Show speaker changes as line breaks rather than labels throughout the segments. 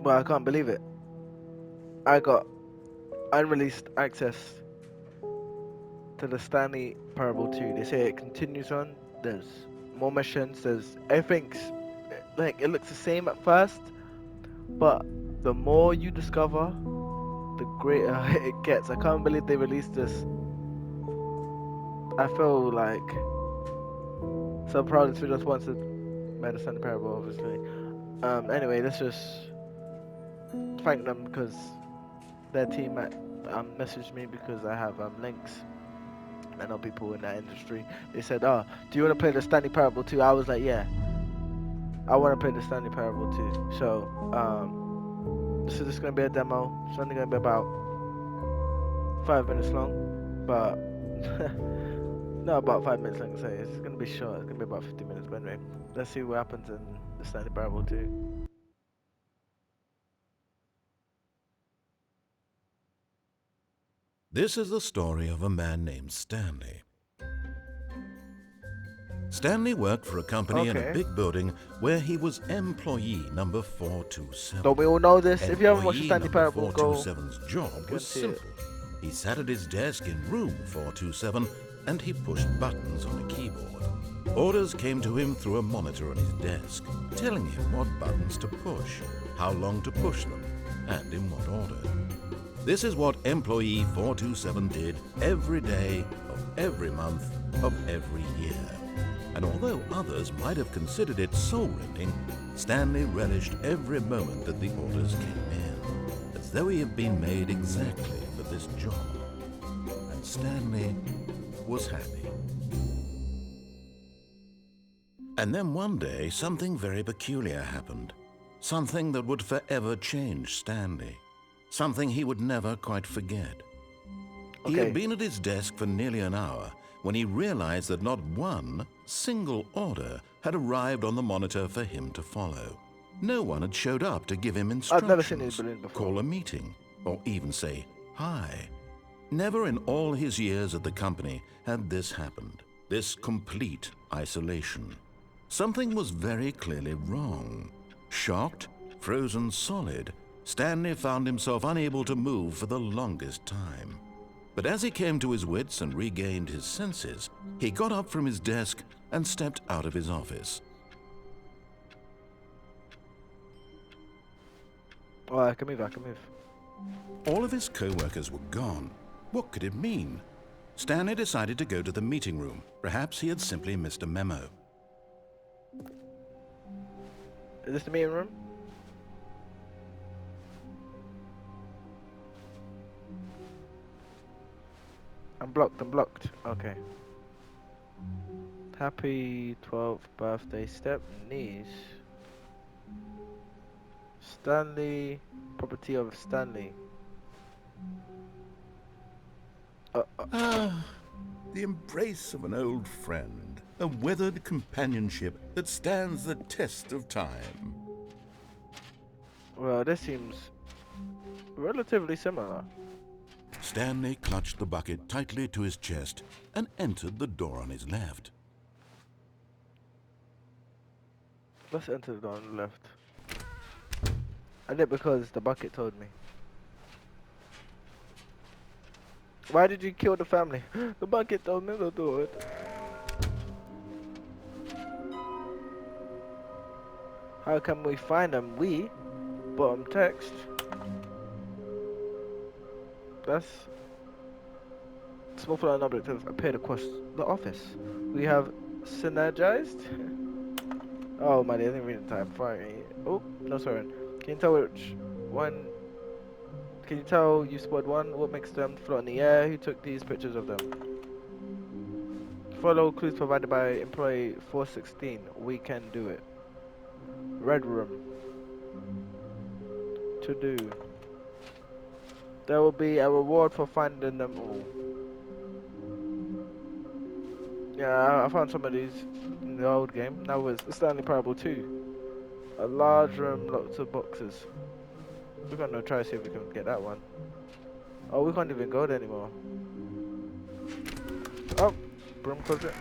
Well, I can't believe it. I got unreleased access to the Stanley Parable 2. They say it continues on. There's more missions. There's everything's like it looks the same at first, but the more you discover, the greater it gets. I can't believe they released this. I feel like so proud of this video sponsored by the Stanley Parable, obviously. Anyway, let's just thank them because their team messaged me because I have links. I know people in that industry. They said, "Oh, do you want to play the Stanley Parable 2?" I was like, "Yeah, I want to play the Stanley Parable 2." So, this is just gonna be a demo. It's only gonna be about 5 minutes long, but not about 5 minutes. Like I say, it's gonna be short. It's gonna be about 50 minutes. But anyway, let's see what happens in the Stanley Parable 2.
This is the story of a man named Stanley. Stanley worked for a company in a
Okay.
big building where he was employee number 427.
Don't we all know this? If you haven't watched the
Employee
Stanley
number
Parable, go
427's job
go
was
and see it.
simple. He sat at his desk in room 427 and he pushed buttons on a keyboard. Orders came to him through a monitor on his desk, telling him what buttons to push, how long to push them, and in what order. This is what employee 427 did every day of every month of every year. And although others might have considered it soul-rending, Stanley relished every moment that the orders came in, as though he had been made exactly for this job. And Stanley was happy. And then one day, something very peculiar happened. Something that would forever change Stanley. Something he would never quite forget. He had been at his desk for nearly an hour when he realized that not one single order had arrived on the monitor for him to follow. No one had showed up to give him
I've never seen these
instructions,
balloons before.
call a meeting, or even say hi. Never in all his years at the company had this happened, this complete isolation. Something was very clearly wrong. Shocked, frozen solid, Stanley found himself unable to move for the longest time. But as he came to his wits and regained his senses, he got up from his desk and stepped out of his office.
Oh, I can move.
All of his co-workers were gone. What could it mean? Stanley decided to go to the meeting room. Perhaps he had simply missed a memo.
Is this the meeting room? I'm blocked. Okay. Happy 12th birthday, Stepney's. Stanley, property of Stanley.
The embrace of an old friend, a weathered companionship that stands the test of time.
Well, this seems relatively similar.
Stanley clutched the bucket tightly to his chest and entered the door on his left.
Let's enter the door on the left. I did it because the bucket told me. Why did you kill the family? The bucket told me to do it. How can we find them? We? Bottom text. That's small flying objects have appeared across the office. We have synergized. Oh my, I didn't read the time. Fine. Oh, no, sorry. Can you tell which one? Can you tell you spotted one? What makes them float in the air? Who took these pictures of them? Follow clues provided by employee 416. We can do it. Red room. To do. There will be a reward for finding them all. Yeah, I found some of these in the old game. Now it's the Stanley Parable 2. A large room, lots of boxes. We're gonna try to see if we can get that one. Oh, we can't even go there anymore. Oh, broom closet.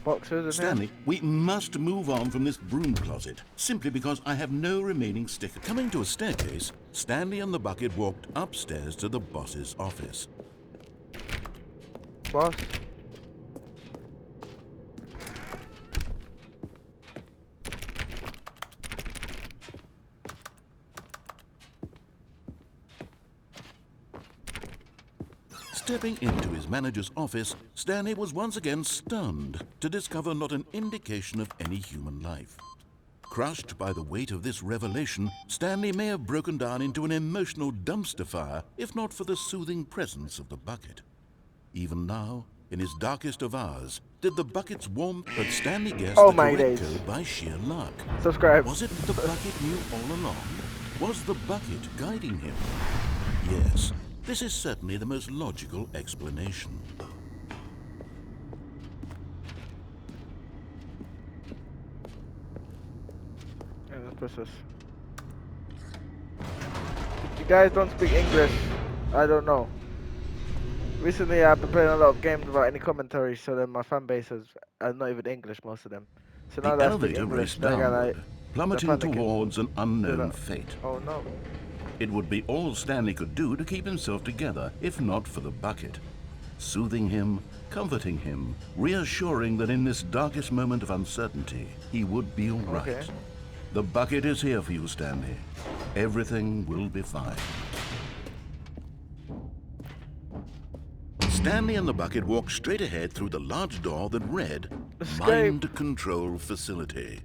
Boxers in here.
Stanley, we must move on from this broom closet, simply because I have no remaining sticker. Coming to a staircase, Stanley and the bucket walked upstairs to the boss's office.
Boss.
Stepping into his manager's office, Stanley was once again stunned to discover not an indication of any human life. Crushed by the weight of this revelation, Stanley may have broken down into an emotional dumpster fire if not for the soothing presence of the bucket. Even now, in his darkest of hours, did the bucket's warmth, but Stanley guessed
Oh
the
my
correct
days.
code by sheer luck.
Subscribe.
Was it the bucket knew all along? Was the bucket guiding him? Yes, this is certainly the most logical explanation.
Yeah, let's press this. You guys don't speak English. I don't know. Recently, I've been playing a lot of games without any commentary, so then my fan base is not even English, most of them. So now
The
that I speak
elevator
English,
raced
they're
downward,
they're
plummeting
panicking.
towards an unknown
that.
fate.
Oh no.
It would be all Stanley could do to keep himself together, if not for the bucket. Soothing him, comforting him, reassuring that in this darkest moment of uncertainty, he would be all right.
Okay.
The bucket is here for you, Stanley. Everything will be fine. Stanley and the bucket walked straight ahead through the large door that read,
Escape.
Mind Control Facility.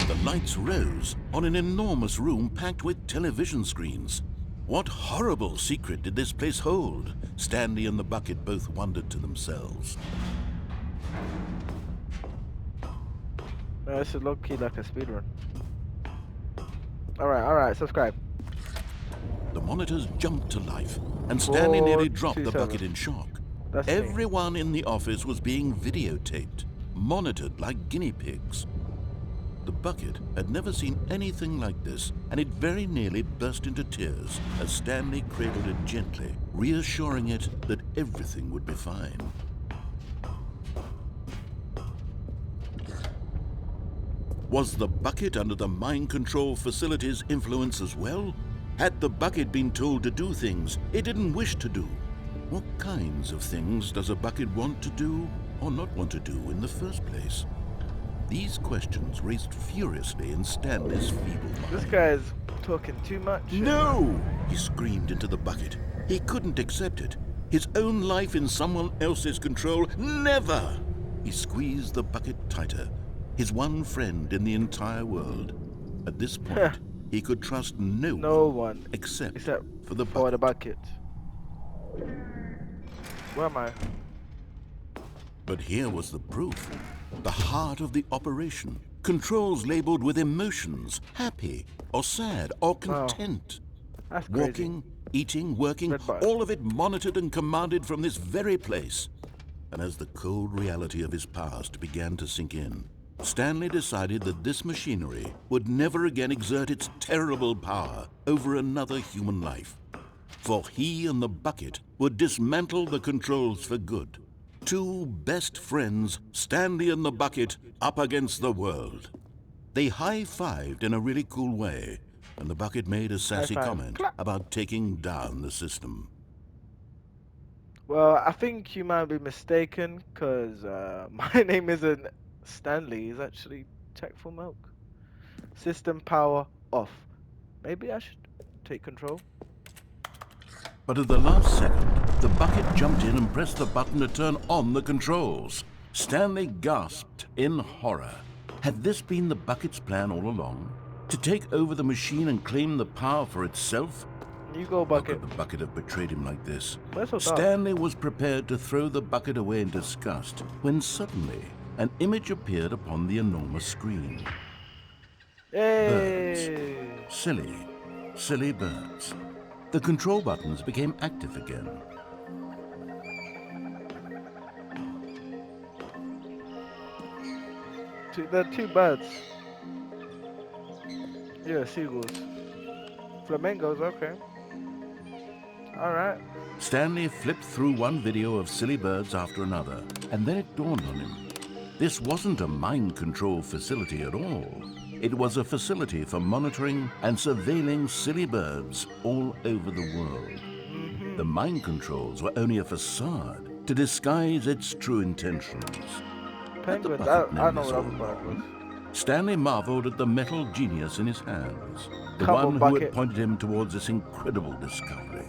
The lights rose on an enormous room packed with television screens. What horrible secret did this place hold? Stanley and the bucket both wondered to themselves.
This is low-key like a speedrun. Alright, subscribe.
The monitors jumped to life, and Stanley nearly dropped the
427.
bucket in shock.
That's me.
Everyone in the office was being videotaped, monitored like guinea pigs. The bucket had never seen anything like this, and it very nearly burst into tears as Stanley cradled it gently, reassuring it that everything would be fine. Was the bucket under the mind control facility's influence as well? Had the bucket been told to do things it didn't wish to do? What kinds of things does a bucket want to do or not want to do in the first place? These questions raced furiously in Stanley's feeble
This
mind.
guy's talking too much.
No! He screamed into the bucket. He couldn't accept it. His own life in someone else's control, never! He squeezed the bucket tighter. His one friend in the entire world. At this point, he could trust
No one
except for the
for the
bucket.
bucket. Where am I?
But here was the proof. The heart of the operation. Controls labeled with emotions, happy or sad or content.
That's crazy.
Walking, eating, working,
Red button.
all of it monitored and commanded from this very place. And as the cold reality of his past began to sink in, Stanley decided that this machinery would never again exert its terrible power over another human life. For he and the bucket would dismantle the controls for good. Two best friends, Stanley and the bucket, up against the world. They high-fived in a really cool way, and the bucket made a sassy
High five.
comment
Clap.
about taking down the system.
Well, I think you might be mistaken, because my name isn't Stanley. It's actually Tech for Milk. System power off. Maybe I should take control.
But at the last second, the bucket jumped in and pressed the button to turn on the controls. Stanley gasped in horror. Had this been the bucket's plan all along? To take over the machine and claim the power for itself?
You go,
How
bucket.
could the bucket have betrayed him like this?
Why so dark?
Stanley was prepared to throw the bucket away in disgust when suddenly an image appeared upon the enormous screen.
Hey!
Silly, silly birds. The control buttons became active again.
There are two birds. Yeah, seagulls. Flamingos, okay. Alright.
Stanley flipped through one video of silly birds after another, and then it dawned on him. This wasn't a mind control facility at all. It was a facility for monitoring and surveilling silly birds all over the world. The mind controls were only a facade to disguise its true intentions. Had the
Penguins.
bucket
I
known
know
this
what
all
other bird was.
along? Stanley marveled at the metal genius in his hands, the
Come
one
on,
who had
bucket.
pointed him towards this incredible discovery.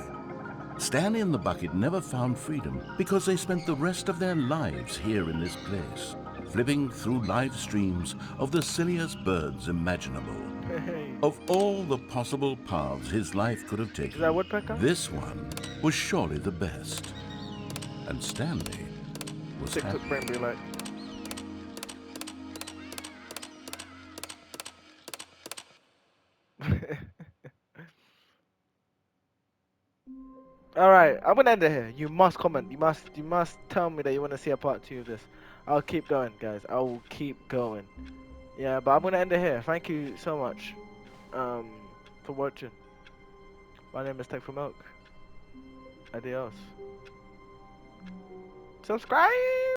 Stanley and the bucket never found freedom because they spent the rest of their lives here in this place, flipping through live streams of the silliest birds imaginable.
Hey.
Of all the possible paths his life could have
Is that a
taken,
woodpecker?
this one was surely the best. And Stanley was
TikTok brain
happy.
be like. Alright, I'm gonna end it here. You must comment. You must tell me that you wanna see a part 2 of this. I'll keep going, guys. I will keep going. Yeah, but I'm gonna end it here. Thank you so much for watching. My name is Tech for Milk. Adios. Subscribe!